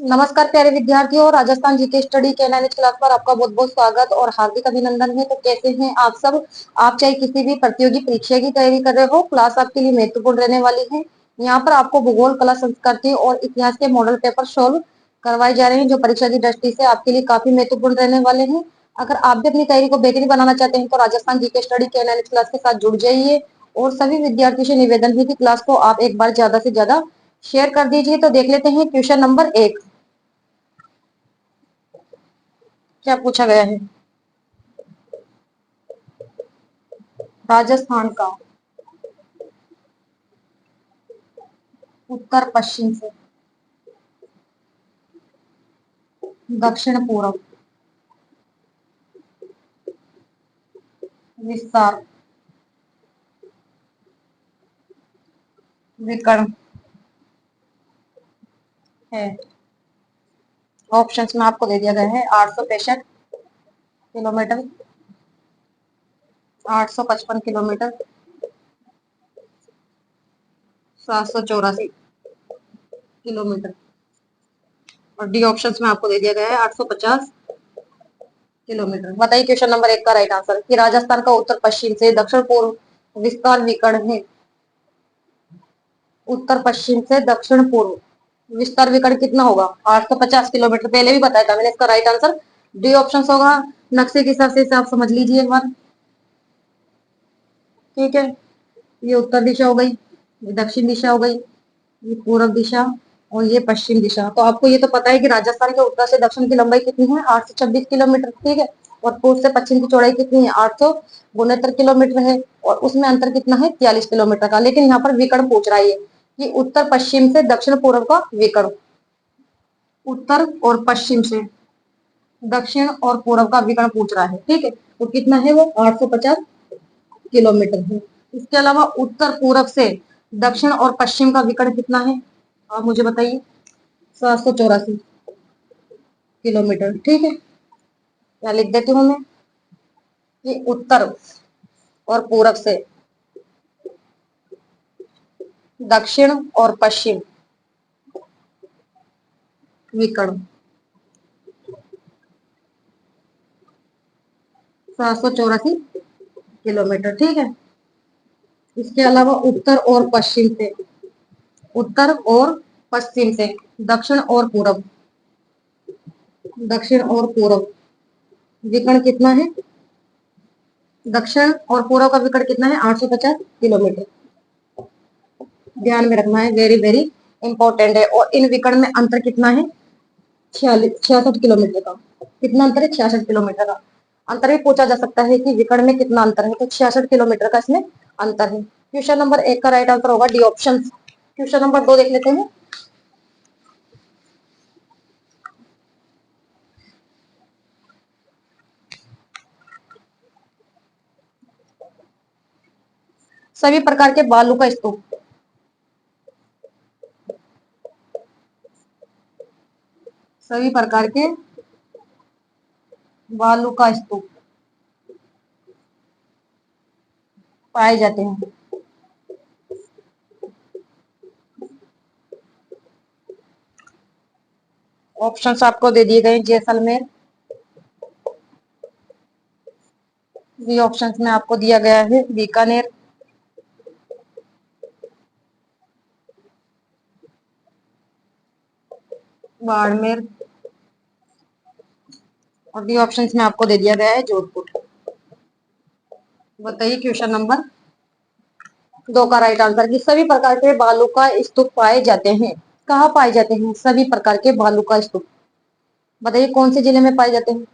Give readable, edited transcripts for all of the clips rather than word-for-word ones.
नमस्कार प्यारे विद्यार्थियों, राजस्थान जीके स्टडी के नैनिथ क्लास पर आपका बहुत बहुत स्वागत और हार्दिक अभिनंदन है। तो कैसे हैं आप सब। आप चाहे किसी भी प्रतियोगी परीक्षा की तैयारी कर रहे हो, क्लास आपके लिए महत्वपूर्ण रहने वाली है। यहाँ पर आपको भूगोल, कला, संस्कृति और इतिहास के मॉडल पेपर सोल्व करवाए जा रहे हैं, जो परीक्षा की दृष्टि से आपके लिए काफी महत्वपूर्ण रहने वाले हैं। अगर आप भी अपनी तैयारी को बेहतरीन बनाना चाहते हैं तो राजस्थान जीके स्टडी के नैनिथ क्लास के साथ जुड़ जाइए। और सभी विद्यार्थियों से निवेदन है कि क्लास को आप एक बार ज्यादा से ज्यादा शेयर कर दीजिए। तो देख लेते हैं क्वेश्चन नंबर 1 क्या पूछा गया है। राजस्थान का उत्तर पश्चिम से दक्षिण पूर्व विस्तार विकर्ण है। ऑप्शंस में आपको दे दिया गया है 865 किलोमीटर, 855 किलोमीटर, 784 किलोमीटर। और डी ऑप्शंस में आपको दे दिया गया है 850 किलोमीटर। बताइए क्वेश्चन नंबर 1 का राइट आंसर कि राजस्थान का उत्तर पश्चिम से दक्षिण पूर्व विस्तार विकर्ण है। उत्तर पश्चिम से दक्षिण पूर्व विस्तार विकर्ण कितना होगा? 850 किलोमीटर। पहले भी बताया था मैंने, इसका राइट आंसर डी ऑप्शन होगा। नक्शे के हिसाब से आप समझ लीजिए एक बार। ठीक है, ये उत्तर दिशा हो गई, ये दक्षिण दिशा हो गई, ये पूर्व दिशा और ये पश्चिम दिशा। तो आपको ये तो पता है कि राजस्थान के उत्तर से दक्षिण की लंबाई कितनी है? 826 किलोमीटर। ठीक है, और पूर्व से पश्चिम की चौड़ाई कितनी है? 869 किलोमीटर है। और उसमें अंतर कितना है? 43 किलोमीटर का। लेकिन यहाँ पर विकर्ण पूछ रहा है कि उत्तर पश्चिम से दक्षिण पूर्व का विकर्ण। उत्तर और पश्चिम से दक्षिण और पूर्व का विकर्ण पूछ रहा है। ठीक है, तो कितना है वो? 850 किलोमीटर है। इसके अलावा उत्तर पूर्व से दक्षिण और पश्चिम का विकर्ण कितना है? आप मुझे बताइए। 784 किलोमीटर। ठीक है, क्या लिख देती हूँ मैं कि उत्तर और पूरब से दक्षिण और पश्चिम विकर्ण 784 किलोमीटर। ठीक है, इसके अलावा उत्तर और पश्चिम से दक्षिण और पूरब, दक्षिण और पूरब विकर्ण कितना है? दक्षिण और पूर्व का विकर्ण कितना है? 850 किलोमीटर। ध्यान में रखना है, वेरी वेरी इंपॉर्टेंट है। और इन विकर्ण में अंतर कितना है? 66 किलोमीटर का। कितना अंतर है? 66 किलोमीटर का। अंतर भी पूछा जा सकता है कि विकर्ण में कितना अंतर है, तो 66 किलोमीटर का इसमें अंतर है। क्वेश्चन नंबर 1 का राइट आंसर होगा डी ऑप्शन। क्वेश्चन नंबर 2 देख लेते हैं। सभी प्रकार के बालू का स्तूप, सभी प्रकार के बालू का स्तूप पाए जाते हैं। ऑप्शंस आपको दे दिए गए। जैसलमेर, बी ऑप्शंस में आपको दिया गया है बीकानेर, बाड़मेर और डी ऑप्शंस में आपको दे दिया गया है जोधपुर। बताइए क्वेश्चन नंबर 2 का राइट आंसर कि सभी प्रकार के बालू का स्तूप पाए जाते हैं। कहाँ पाए जाते हैं सभी प्रकार के बालू का स्तूप? बताइए कौन से जिले में पाए जाते हैं?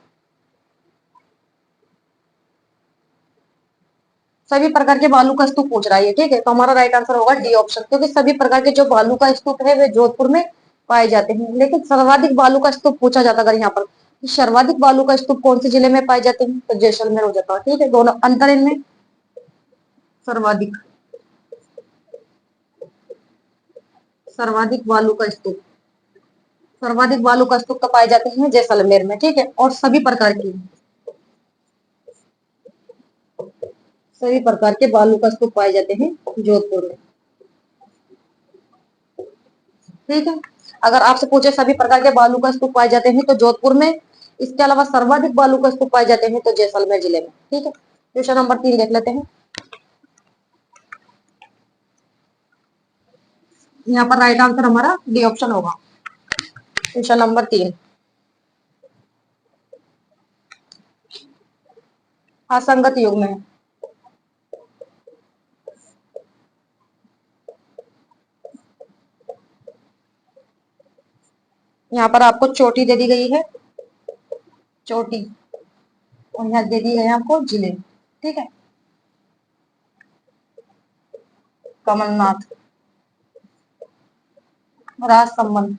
सभी प्रकार के बालू का स्तूप पूछ रहा है। ठीक है, तो हमारा राइट आंसर होगा डी ऑप्शन, क्योंकि सभी प्रकार के जो बालू का स्तूप है वे जोधपुर में पाए जाते हैं। लेकिन सर्वाधिक बालू का स्तूप पूछा जाता अगर यहाँ पर, सर्वाधिक बालू का स्तूप कौन से जिले में पाए जाते हैं, तो जैसलमेर हो जाता है। ठीक है, दोनों अंतर इनमें। सर्वाधिक, सर्वाधिक बालू का स्तूप, सर्वाधिक बालू का स्तूप तो पाए जाते हैं जैसलमेर में। ठीक है, और सभी प्रकार की, सभी प्रकार के बालू का स्तूप पाए जाते हैं जोधपुर में। ठीक है, अगर आपसे पूछे सभी प्रकार के बालू का स्तूप पाए जाते हैं तो जोधपुर में, इसके अलावा सर्वाधिक बालू का स्तूप पाए जाते हैं तो जैसलमेर जिले में। ठीक है, क्वेश्चन नंबर 3 देख लेते हैं। यहाँ पर राइट आंसर हमारा डी ऑप्शन होगा। क्वेश्चन नंबर 3, असंगत युग में। यहाँ पर आपको चोटी दे दी गई है, चोटी, और यहाँ दे दी गई है आपको जिले। ठीक है, कमलनाथ, राजसमंद,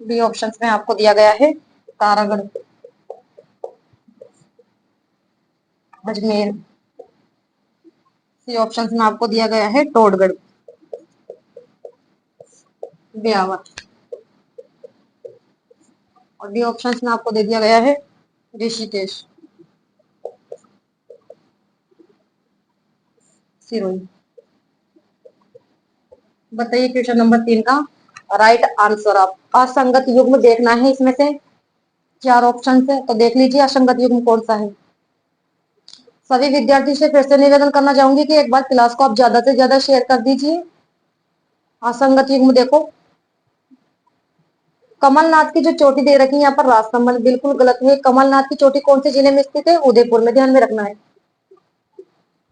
बी ऑप्शन में आपको दिया गया है तारागढ़, अजमेर, सी ऑप्शन में आपको दिया गया है टोडगढ़, ब्यावर, और डी ऑप्शन में आपको दे दिया गया है ऋषिकेश, सिरोही। बताइए क्वेश्चन नंबर 3 का राइट आंसर। आप असंगत युग्म देखना है, इसमें से 4 ऑप्शन है तो देख लीजिए असंगत युग्म कौन सा है। सभी विद्यार्थी से फिर से निवेदन करना चाहूंगी कि एक बार क्लास को आप ज्यादा से ज्यादा शेयर कर दीजिए। असंगत युग्म देखो, कमलनाथ की जो चोटी दे रखी है यहाँ पर राजसमंद, बिल्कुल गलत है। कमलनाथ की चोटी कौन से जिले में स्थित है? उदयपुर में, ध्यान में रखना है।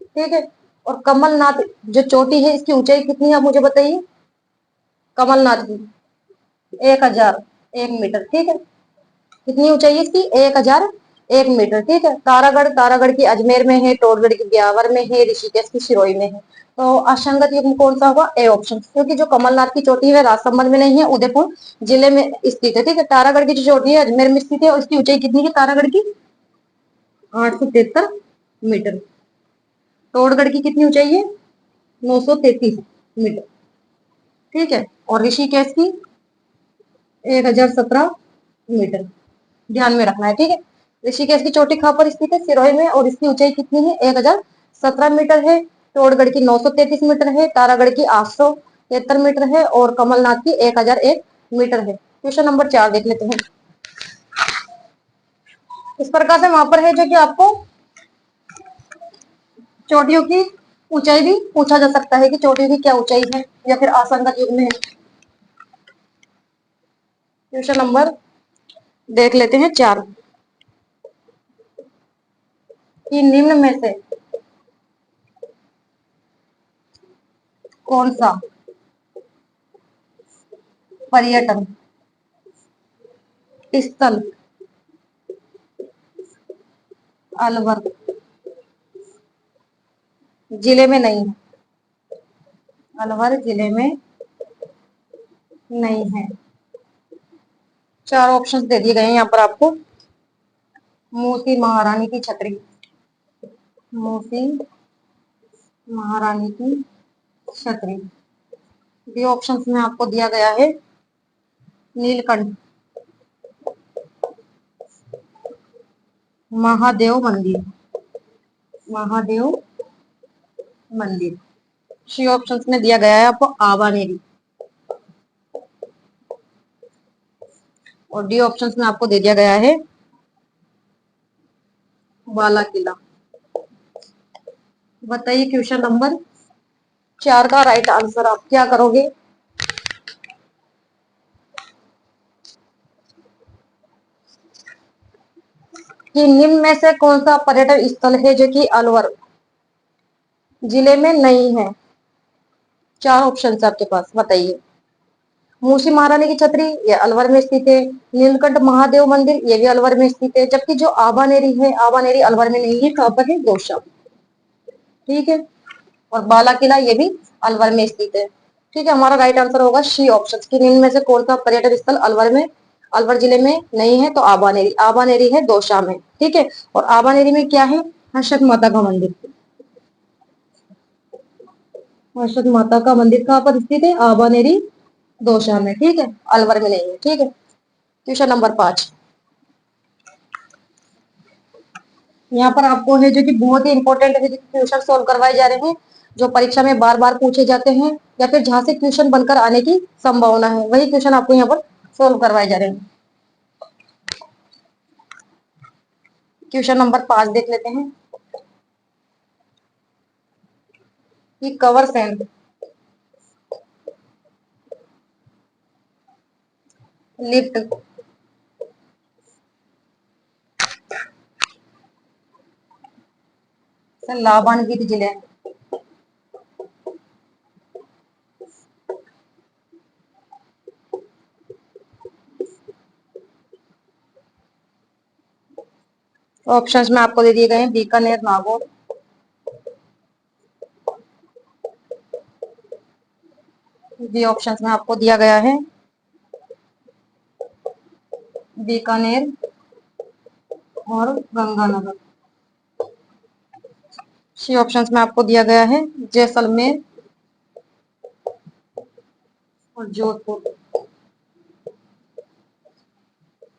ठीक है, और कमलनाथ जो चोटी है इसकी ऊंचाई कितनी है आप मुझे बताइए। कमलनाथ की 1001 मीटर। ठीक है, कितनी ऊंचाई है इसकी? 1001 मीटर। ठीक है, तारागढ़, तारागढ़ की अजमेर में है, टोडगढ़ की ब्यावर में है, ऋषिकेश की सिरोही में है। तो असंगत युग्म कौन सा होगा? ए ऑप्शन, क्योंकि जो कमलनाथ की चोटी है राजसमंद में नहीं है, उदयपुर जिले में स्थित है। ठीक है, तारागढ़ की जो चोटी है अजमेर में स्थित है और इसकी ऊंचाई कितनी है तारागढ़ की? 873 मीटर। टोडगढ़ की कितनी ऊंचाई है? 933 मीटर। ठीक है, और ऋषिकेश की 1017 मीटर। ध्यान में रखना है। ठीक है, ऋषिकेश की चोटी कहाँ पर स्थित है? सिरोही में, और इसकी ऊंचाई कितनी है? 1017 मीटर है। टोडगढ़ की 933 मीटर है, तारागढ़ की 873 मीटर है, और कमलनाथ की 1001 मीटर है। क्वेश्चन नंबर 4 देख लेते हैं। इस प्रकार से वहां पर है जो कि आपको चोटियों की ऊंचाई भी पूछा जा सकता है कि चोटियों की क्या ऊंचाई है, या फिर असंगत युग में है। क्वेश्चन नंबर देख लेते हैं 4, कि निम्न में से कौन सा पर्यटन स्थल अलवर जिले में नहीं है? अलवर जिले में नहीं है। 4 ऑप्शंस दे दिए गए हैं यहाँ पर आपको। मूसी महारानी की छतरी, मूसी महारानी की छतरी। बी ऑप्शंस में आपको दिया गया है नीलकंठ, महादेव मंदिर, महादेव मंदिर। सी ऑप्शंस में दिया गया है आपको आवानेरी, और डी ऑप्शंस में आपको दे दिया गया है बाला किला। बताइए क्वेश्चन नंबर 4 का राइट आंसर आप क्या करोगे? कि निम्न में से कौन सा पर्यटन स्थल है जो कि अलवर जिले में नहीं है? 4 ऑप्शन आपके पास, बताइए। मूसी महारानी की छतरी, ये अलवर में स्थित है। नीलकंठ महादेव मंदिर, ये भी अलवर में स्थित है। जबकि जो आबानेरी है, आबानेरी अलवर में नहीं है, कहां पर है? गौशा। ठीक है, और बाला किला ये भी अलवर में स्थित है। ठीक है, हमारा राइट आंसर होगा सी ऑप्शन, कि निम्न में से कौन सा पर्यटन स्थल अलवर में, अलवर जिले में नहीं है? तो आबानेरी, आबानेरी है दौसा में। ठीक है, और आबानेरी में क्या है? हर्षद माता का मंदिर, हर्षद माता का मंदिर कहाँ पर स्थित है? आबानेरी दौसा में। ठीक है, अलवर में नहीं है। ठीक है, क्वेश्चन नंबर 5, यहाँ पर आपको है जो कि बहुत ही इंपॉर्टेंट है, क्वेश्चन सोल्व करवाए जा रहे हैं। जो परीक्षा में बार बार पूछे जाते हैं या फिर जहां से क्वेश्चन बनकर आने की संभावना है, वही क्वेश्चन आपको यहाँ पर सोल्व करवाए जा रहे हैं। क्वेश्चन नंबर 5 देख लेते हैं कि कवर सैंड लिफ्ट से लाभान्वित जिले। ऑप्शंस में आपको दे दिए गए हैं बीकानेर, नागौर। बी ऑप्शंस में आपको दिया गया है बीकानेर और गंगानगर। सी ऑप्शंस में आपको दिया गया है जैसलमेर और जोधपुर।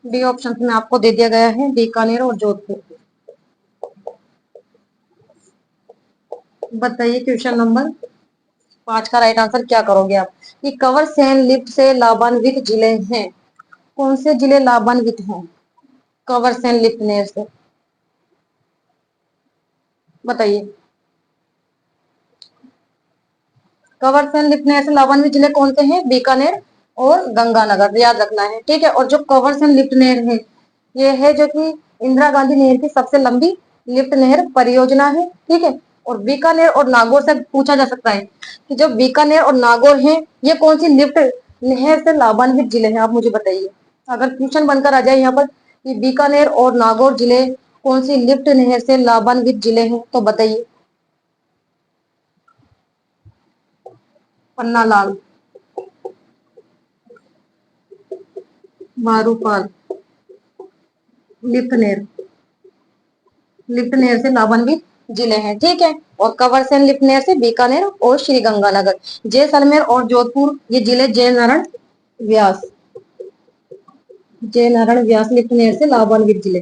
डी ऑप्शन में आपको दे दिया गया है बीकानेर और जोधपुर। बताइए क्वेश्चन नंबर 5 का राइट आंसर क्या करोगे आप। कि कवर सैंड लिफ्ट से लाभान्वित जिले हैं। कौन से जिले लाभान्वित हैं कवर सैंड लिफ्ट नहर से, बताइए। कवर सैंड लिफ्ट नहर से लाभान्वित जिले कौन से हैं? बीकानेर और गंगानगर, याद रखना है, ठीक है। और जो कवर सैंड लिफ्ट नहर है, ये है जो कि इंदिरा गांधी नहर की सबसे लंबी लिफ्ट नहर परियोजना है, ठीक है। और बीकानेर और नागौर से पूछा जा सकता है कि जो बीकानेर और नागौर है, ये कौन सी लिफ्ट नहर से लाभान्वित जिले हैं, आप मुझे बताइए। अगर क्वेश्चन बनकर आ जाए यहाँ पर कि बीकानेर और नागौर जिले कौन सी लिफ्ट नहर से लाभान्वित जिले हैं, तो बताइए। पन्ना लाल, मारूपाल, लिफ्ट नहर, लिफ्ट नहर से लाभान्वित जिले हैं, ठीक है। और कवरसेन लिफ्ट नहर से बीकानेर और श्री गंगानगर। जैसलमेर और जोधपुर ये जिले जयनारायण व्यास, जयनारायण व्यास लिफ्ट नहर से लाभान्वित जिले,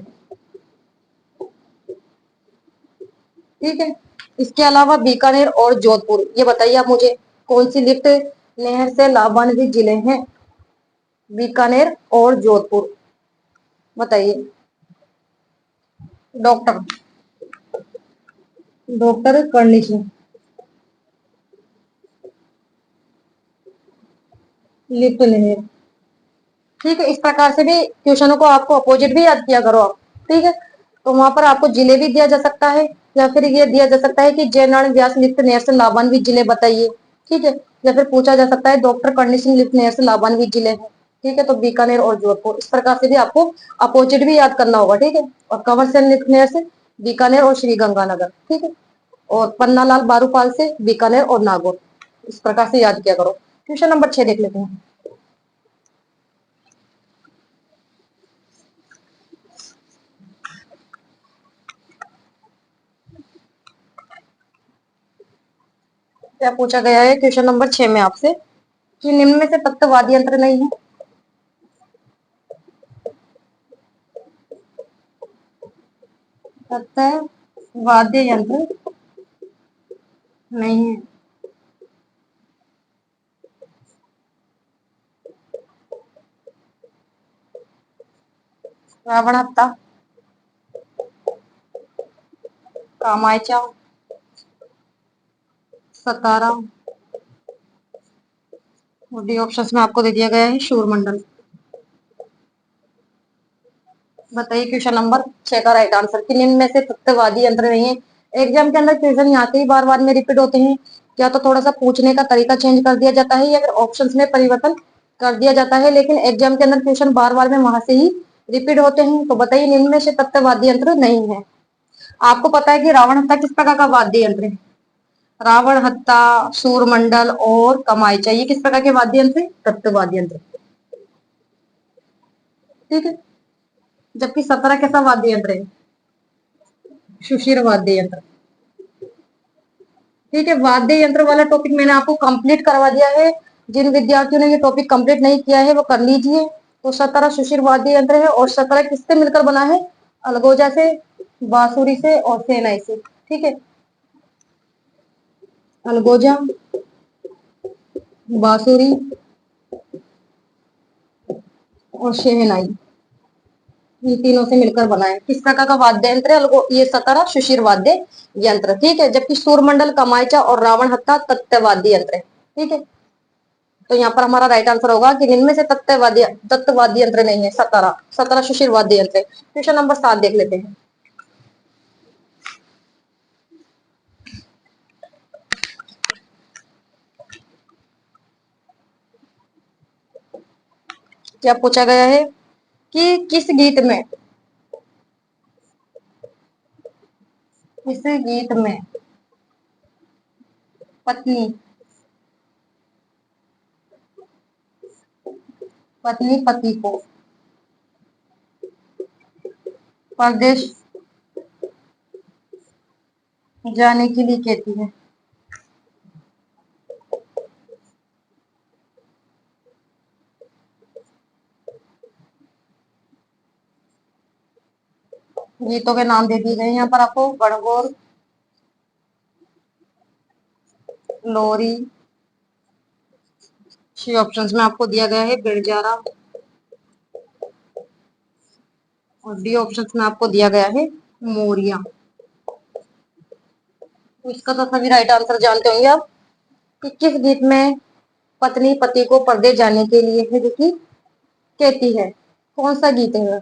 ठीक है। इसके अलावा बीकानेर और जोधपुर, ये बताइए आप मुझे कौन सी लिफ्ट नहर से लाभान्वित जिले हैं। बीकानेर और जोधपुर, बताइए। डॉक्टर, डॉक्टर कर्णिशन, लिफ्ट नहर, ठीक है। इस प्रकार से भी क्वेश्चनों को आपको अपोजिट भी याद किया करो आप, ठीक है। तो वहां पर आपको जिले भी दिया जा सकता है या फिर ये दिया जा सकता है कि जयनारायण व्यास लिफ्ट नहर से लाभान्वित जिले बताइए, ठीक है। या फिर पूछा जा सकता है डॉक्टर कर्णिशन लिफ्ट नहर से लाभान्वित जिले हैं, ठीक है। तो बीकानेर और जोधपुर, इस प्रकार से भी आपको अपोजिट भी याद करना होगा, ठीक है। और कंवर सेन लिफ्ट नहर से बीकानेर और श्री गंगानगर, ठीक है। और पन्नालाल बारूपाल से बीकानेर और नागौर, इस प्रकार से याद किया करो। क्वेश्चन नंबर 6 देख लेते हैं। क्या पूछा गया है क्वेश्चन नंबर 6 में आपसे कि निम्न में से तत्ववादी यंत्र नहीं है। तत्ववाद्य यंत्र नहीं है। रावण हत्ता, कामायचा, सतारा, और डी ऑप्शन में आपको दे दिया गया है शूरमंडल। बताइए क्वेश्चन नंबर 6 का राइट आंसर कि निम्न में से तत्ववादी यंत्र नहीं है। एग्जाम के अंदर क्वेश्चन यहाँ से ही बार बार में रिपीट होते हैं, या तो थोड़ा सा पूछने का तरीका चेंज कर दिया जाता है या फिर ऑप्शंस में परिवर्तन कर दिया जाता है, लेकिन एग्जाम के अंदर क्वेश्चन बार बार में वहां से ही रिपीट होते हैं। तो बताइए निम्न में से तत्ववादी यंत्र नहीं है। आपको पता है कि रावण हत्ता किस प्रकार का वाद्य यंत्र है। रावण हत्ता, सूरमंडल और कमाइचा, ये किस प्रकार के वाद्य यंत्र है? तत्ववाद्य यंत्र, ठीक है। जबकि सतरा कैसा वाद्य यंत्र है? सुशिर वाद्य यंत्र, ठीक है। वाद्य यंत्र वाला टॉपिक मैंने आपको कंप्लीट करवा दिया है। जिन विद्यार्थियों ने ये टॉपिक कंप्लीट नहीं किया है वो कर लीजिए। तो सतरा सुशिर वाद्य यंत्र है, और सतरा किससे मिलकर बना है? अलगोजा से, बांसुरी से और शहनाई से, ठीक है। अलगोजा, बांसुरी और शहनाई, ये तीनों से मिलकर बना है। किस प्रकार का वाद्य यंत्र है? ये सतारा सुशिर वाद्य यंत्र, ठीक है। जबकि सूरमंडल, कमायचा और रावण हत्था तत्व वाद्य यंत्र है, ठीक है। तो यहाँ पर हमारा राइट आंसर होगा कि इनमें से तत्ववाद्य यंत्र नहीं है। सतारा, सतारा सुशिर वाद्य यंत्र है। क्वेश्चन नंबर 7 देख लेते हैं। क्या पूछा गया है कि किस गीत में पत्नी पत्नी पति को परदेश जाने के लिए कहती है? गीतों के नाम दे दिए गए यहाँ पर आपको। गणगौर, लोरी, सी ऑप्शंस में आपको दिया गया है बिरजारा, और डी ऑप्शंस में आपको दिया गया है मोरिया। तो इसका तो सभी राइट आंसर जानते होंगे आप कि किस गीत में पत्नी पति को परदेश जाने के लिए है जो कि कहती है। कौन सा गीत है?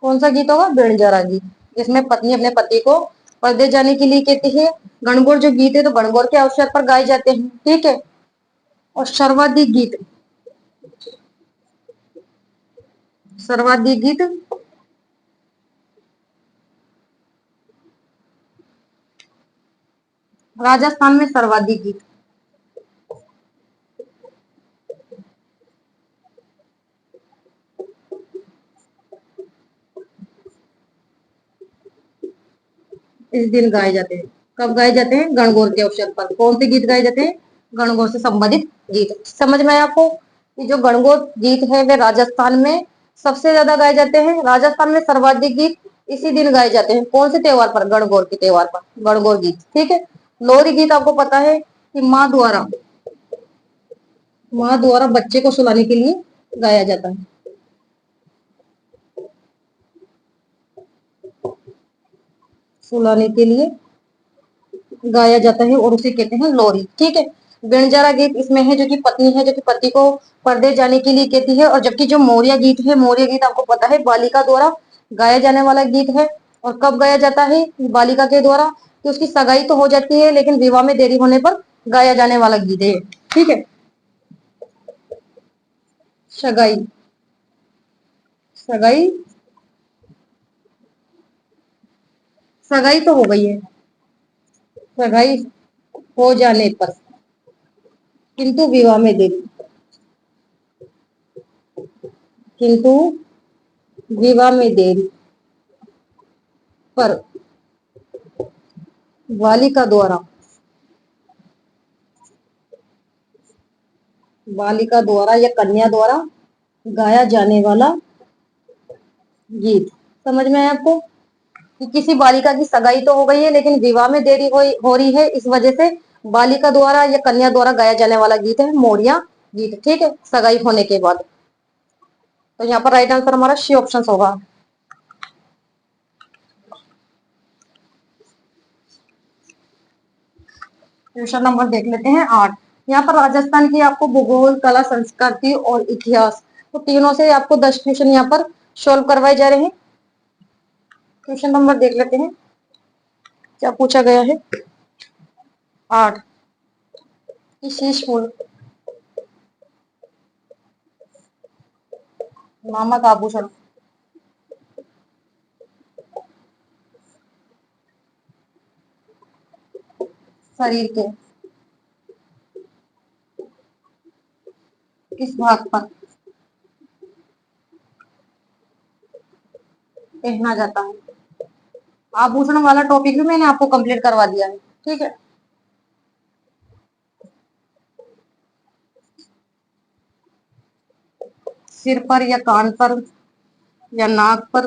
कौन सा गीत होगा? बिरजारा गीत, जिसमें पत्नी अपने पति को परदेश जाने के लिए कहती है। गणगौर जो गीत है तो गणगौर के अवसर पर गाए जाते हैं, ठीक है। और सर्वाधिक गीत राजस्थान में सर्वाधिक गीत इस दिन गाए जाते हैं। कब गाए जाते हैं? गणगौर के अवसर पर। कौन से गीत गाए जाते हैं? गणगौर से संबंधित गीत। समझ में आया आपको कि जो गणगौर गीत है वे राजस्थान में सबसे ज्यादा गाए जाते हैं। राजस्थान में सर्वाधिक गीत इसी दिन गाए जाते हैं। कौन से त्योहार पर? गणगौर के त्योहार पर गणगौर गीत, ठीक है। लोरी गीत आपको पता है कि माँ द्वारा बच्चे को सुलाने के लिए गाया जाता है। सुलाने के लिए गाया जाता है और उसे कहते हैं लोरी, ठीक है। बेणजारा गीत इसमें है जो कि पत्नी है जो कि पति को परदेश जाने के लिए कहती है। और जबकि जो मोरिया गीत है, मोरिया गीत आपको पता है बालिका द्वारा गाया जाने वाला गीत है। और कब गाया जाता है बालिका के द्वारा? कि उसकी सगाई तो हो जाती है लेकिन विवाह में देरी होने पर गाया जाने वाला गीत है, ठीक है। सगाई, सगाई, सगाई तो हो गई है। सगाई हो जाने पर किंतु विवाह में देरी, किंतु विवाह में देरी पर बालिका द्वारा या कन्या द्वारा गाया जाने वाला गीत। समझ में आया आपको कि किसी बालिका की सगाई तो हो गई है लेकिन विवाह में देरी हो रही है, इस वजह से बालिका द्वारा या कन्या द्वारा गाया जाने वाला गीत है मोरिया गीत, ठीक है, सगाई होने के बाद। तो यहाँ पर राइट आंसर हमारा सी ऑप्शन होगा। क्वेश्चन नंबर देख लेते हैं 8। यहाँ पर राजस्थान की आपको भूगोल, कला, संस्कृति और इतिहास, तो तीनों से आपको 10 क्वेश्चन यहाँ पर सोल्व करवाए जा रहे हैं। क्वेश्चन नंबर देख लेते हैं क्या पूछा गया है। 8, शीश फूल नामक आभूषण शरीर के किस भाग पर पहना जाता है? आभूषण वाला टॉपिक भी मैंने आपको कंप्लीट करवा दिया है, ठीक है। सिर पर या कान पर या नाक पर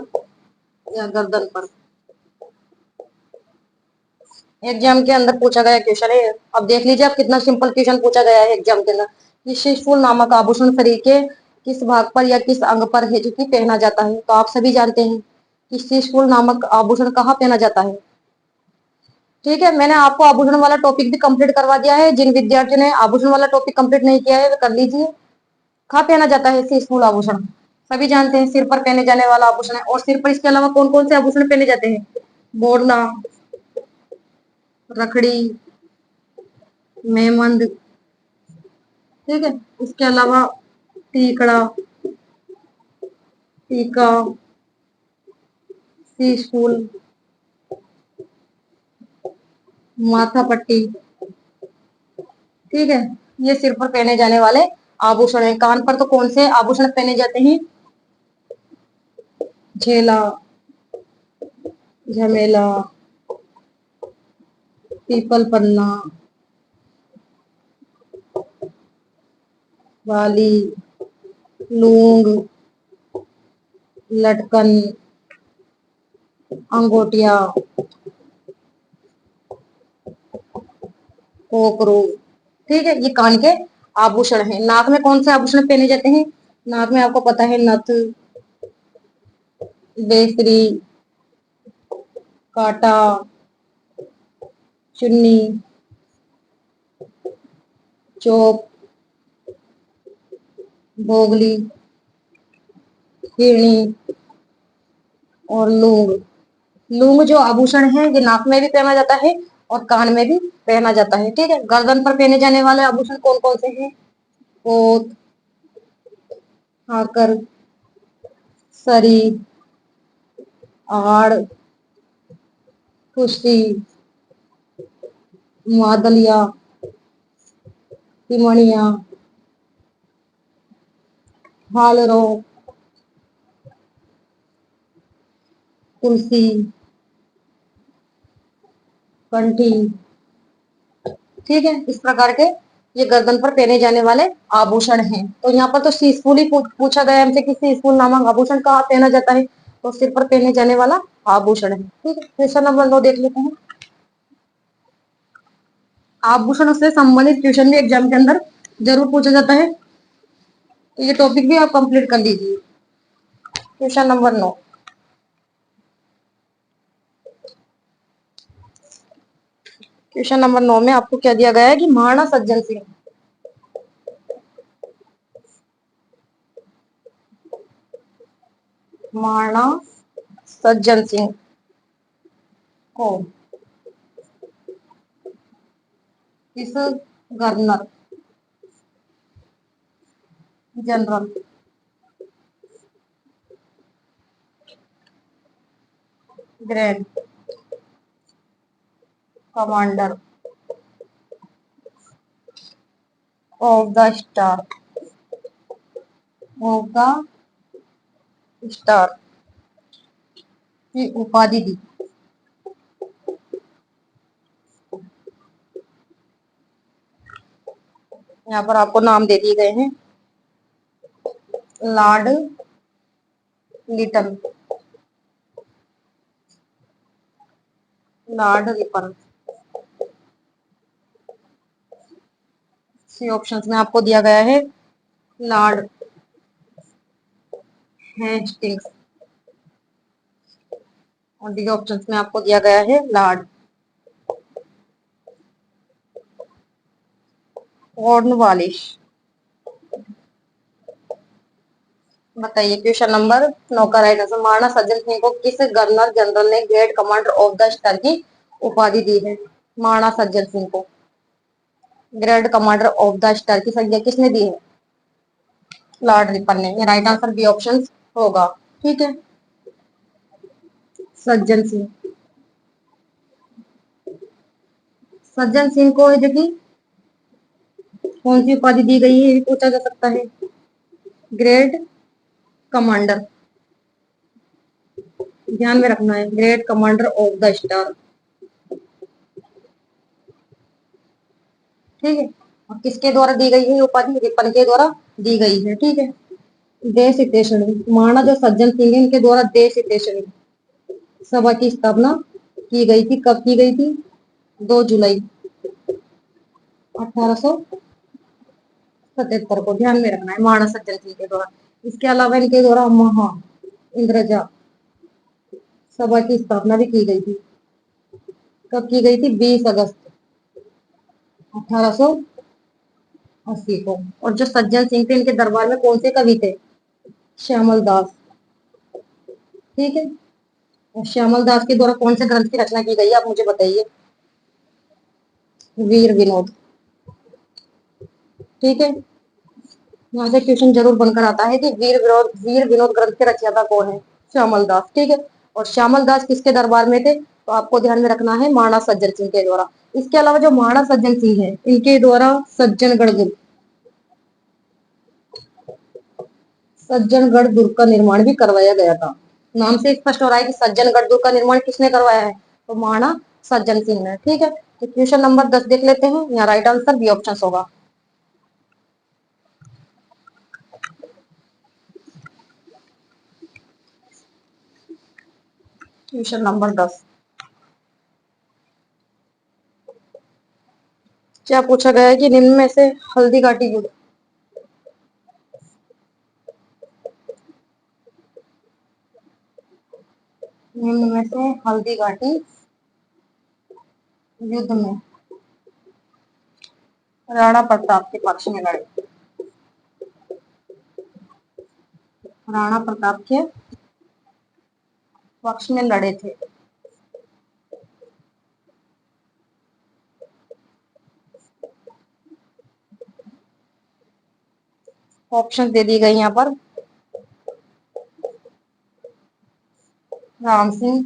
या गर्दन पर? एग्जाम के अंदर पूछा गया क्वेश्चन है। अब देख लीजिए आप, कितना सिंपल क्वेश्चन पूछा गया है एग्जाम के अंदर। कि शीशफूल नामक आभूषण शरीर के किस भाग पर या किस अंग पर है जो कि पहना जाता है? तो आप सभी जानते हैं कि शीशफूल नामक आभूषण कहाँ पहना जाता है। ठीक है, मैंने आपको आभूषण वाला टॉपिक भी कंप्लीट करवा दिया है। जिन विद्यार्थियों ने आभूषण वाला टॉपिक कंप्लीट नहीं किया है वे कर लीजिए। कहाँ पहना जाता है शीशफूल आभूषण? सभी जानते हैं, सिर पर पहने जाने वाला आभूषण है। और सिर पर इसके अलावा कौन कौन से आभूषण पहने जाते हैं? बोरला, रखड़ी, मेहमंद, ठीक है। इसके अलावा टीकड़ा, टीका, शीशफूल, माथा पट्टी, ठीक है। ये सिर पर पहने जाने वाले आभूषण है। कान पर तो कौन से आभूषण पहने जाते हैं? झेला, झमेला, पीपल पन्ना, वाली, लूंग, लटकन, अंगोटिया, कोकरू, ठीक है। ये कान के आभूषण है। नाक में कौन से आभूषण पहने जाते हैं? नाक में आपको पता है, नथ, बेसरी, काटा, चुन्नी, चोप, भोगली, हिरणी और लूंग। लूंग जो आभूषण है ये नाक में भी पहना जाता है और कान में भी पहना जाता है, ठीक है। गर्दन पर पहने जाने वाले आभूषण कौन कौन से हैं? पोत, आकर, सरी, आड़, खुशी, मादलिया, तिमणिया, हालरो, तुलसी, कंठी, ठीक है। इस प्रकार के ये गर्दन पर पहने जाने वाले आभूषण हैं। तो यहाँ पर तो शीशफूल ही पूछा गया हमसे कि शीशफूल नामक आभूषण कहाँ पहना जाता है? तो सिर पर पहने जाने वाला आभूषण है, ठीक है। क्वेश्चन नंबर 9 देख लेते हैं। आभूषण से संबंधित क्वेश्चन भी एग्जाम के अंदर जरूर पूछा जाता है, तो ये टॉपिक भी आप कंप्लीट कर लीजिए। Question number 9। क्वेश्चन नंबर 9 में आपको क्या दिया गया है कि महाराणा सज्जन सिंह, महाराणा सज्जन सिंह को किस governor general, grand commander of the star, of the star की उपाधि दी? यहाँ पर आपको नाम दे दिए गए हैं। Lord Lytton, Lord Ripon. C options में आपको दिया गया है लॉर्ड हेस्टिंग्स और डी ऑप्शंस में आपको दिया गया है लॉर्ड कॉर्नवालिस। बताइए क्वेश्चन नंबर 9 का राइट आंसर। महाराणा सज्जन सिंह को किस गवर्नर जनरल ने great commander of the star की उपाधि दी है? महाराणा सज्जन सिंह को great commander of the star की संज्ञा किसने दी है? लॉर्ड रिपन ने। ये राइट आंसर बी ऑप्शन होगा, ठीक है। सज्जन सिंह, सज्जन सिंह को जो कि कौन सी उपाधि दी गई है ये भी पूछा जा सकता है। ग्रेट कमांडर, ध्यान में रखना है, great commander of the star, ठीक है। और किसके द्वारा दी गई है उपाधि? रिपन के द्वारा दी गई है, ठीक है। देश हितेषणी, महाराणा जो सज्जन सिंह है इनके द्वारा देश हितेषणी सभा की स्थापना की गई थी। कब की गई थी? 2 जुलाई 1877 को ध्यान में रखना है, महाराणा सज्जन सिंह के द्वारा। इसके अलावा इनके द्वारा महा इंद्रजा सभा की स्थापना भी की गई थी। कब की गई थी? 20 अगस्त 1880 को। और जो सज्जन सिंह थे, इनके दरबार में कौन से कवि थे? श्यामल दास। ठीक है। और श्यामल दास के द्वारा कौन से ग्रंथ की रचना की गई है, आप मुझे बताइए। वीर विनोद। ठीक है। यहाँ से क्वेश्चन जरूर बनकर आता है कि वीर विनोद ग्रंथ के रचयिता कौन है? श्यामल दास। ठीक है। और श्यामल दास किसके दरबार में थे? तो आपको ध्यान में रखना है, महाराणा सज्जन सिंह के द्वारा। इसके अलावा जो महाराणा सज्जन सिंह है, इनके द्वारा सज्जनगढ़ दुर्ग का निर्माण भी करवाया गया था। नाम से स्पष्ट हो रहा है कि सज्जनगढ़ दुर्ग का निर्माण किसने करवाया है? तो महाराणा सज्जन सिंह ने। ठीक है। तो क्वेश्चन नंबर 10 देख लेते हैं। यहाँ राइट आंसर बी ऑप्शन होगा। क्वेश्चन नंबर 10 क्या पूछा गया है कि निम्न में से हल्दी घाटी युद्ध निम्न में से हल्दी घाटी युद्ध में राणा प्रताप के पक्ष में लड़े। राणा प्रताप के पक्ष में लड़े थे। ऑप्शन दे दी गई यहाँ पर। राम सिंह,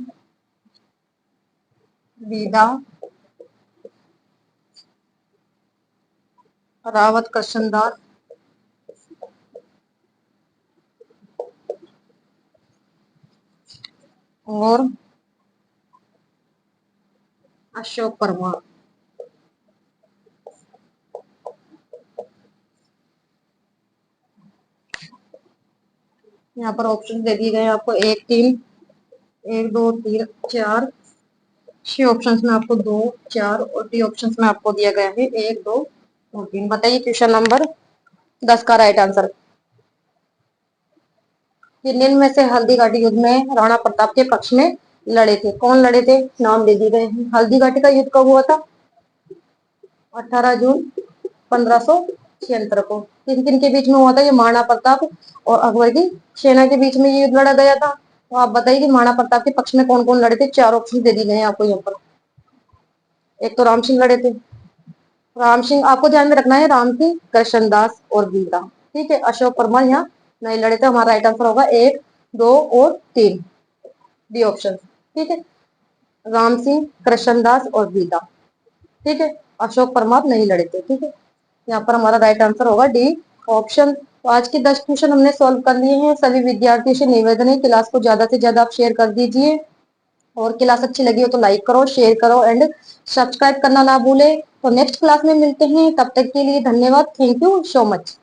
बीदा, रावत कृष्णदास और अशोक परमार। यहाँ पर ऑप्शन दे दिए गए आपको 1, 2, 3, 4, 6 ऑप्शंस में आपको 2, 4 और डी ऑप्शंस में आपको दिया गया है 1, 2 और 3। बताइए क्वेश्चन नंबर 10 का राइट आंसर। निम्न में से हल्दी घाटी युद्ध में राणा प्रताप के पक्ष में लड़े थे। कौन लड़े थे? नाम दे दिए गए हैं। हल्दी घाटी का युद्ध कब हुआ था? 18 जून 1576 को। किन किन के बीच में हुआ था? ये महाराणा प्रताप और अकबर की सेना के बीच में ये युद्ध लड़ा गया था। तो आप बताइए कि महाराणा प्रताप के पक्ष में कौन कौन लड़े थे? 4 ऑप्शन दे दिए गए हैं आपको यहाँ पर। एक तो राम सिंह लड़े थे। राम सिंह, आपको ध्यान में रखना है, राम सिंह, कृष्णदास और बीरा। ठीक है। अशोक परमार यहाँ नहीं लड़े थे। हमारा राइट आंसर होगा 1, 2 और 3, डी ऑप्शन। ठीक है। राम सिंह, कृष्णदास और बीदा। ठीक है। अशोक परमार नहीं लड़े थे। ठीक है। यहाँ पर हमारा राइट आंसर होगा डी ऑप्शन। तो आज के 10 क्वेश्चन हमने सॉल्व कर लिए हैं। सभी विद्यार्थियों से निवेदन है, क्लास को ज्यादा से ज्यादा आप शेयर कर दीजिए। और क्लास अच्छी लगी हो तो लाइक करो, शेयर करो एंड सब्सक्राइब करना ना भूले। तो नेक्स्ट क्लास में मिलते हैं। तब तक के लिए धन्यवाद। Thank you so much.